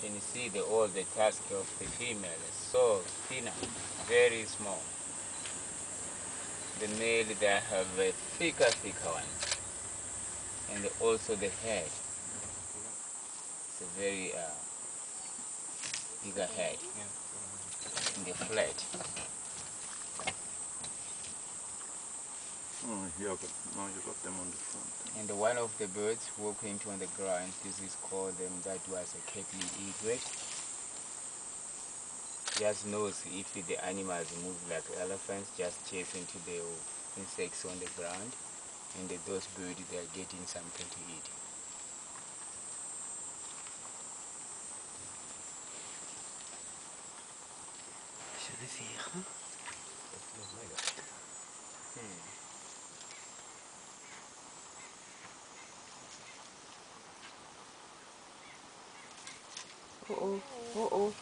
can see all the tusk of the female is so thinner, very small. The male, they have a thicker ones, and also the head. It's a very bigger head, and the flat. Oh, now you got them on the front. And one of the birds walking on the ground, this is called that was a Catley egret. Just knows if the animals move like elephants, just chase into the insects on the ground, and those birds, they are getting something to eat. Je vais faire. Oh oh, oh oh.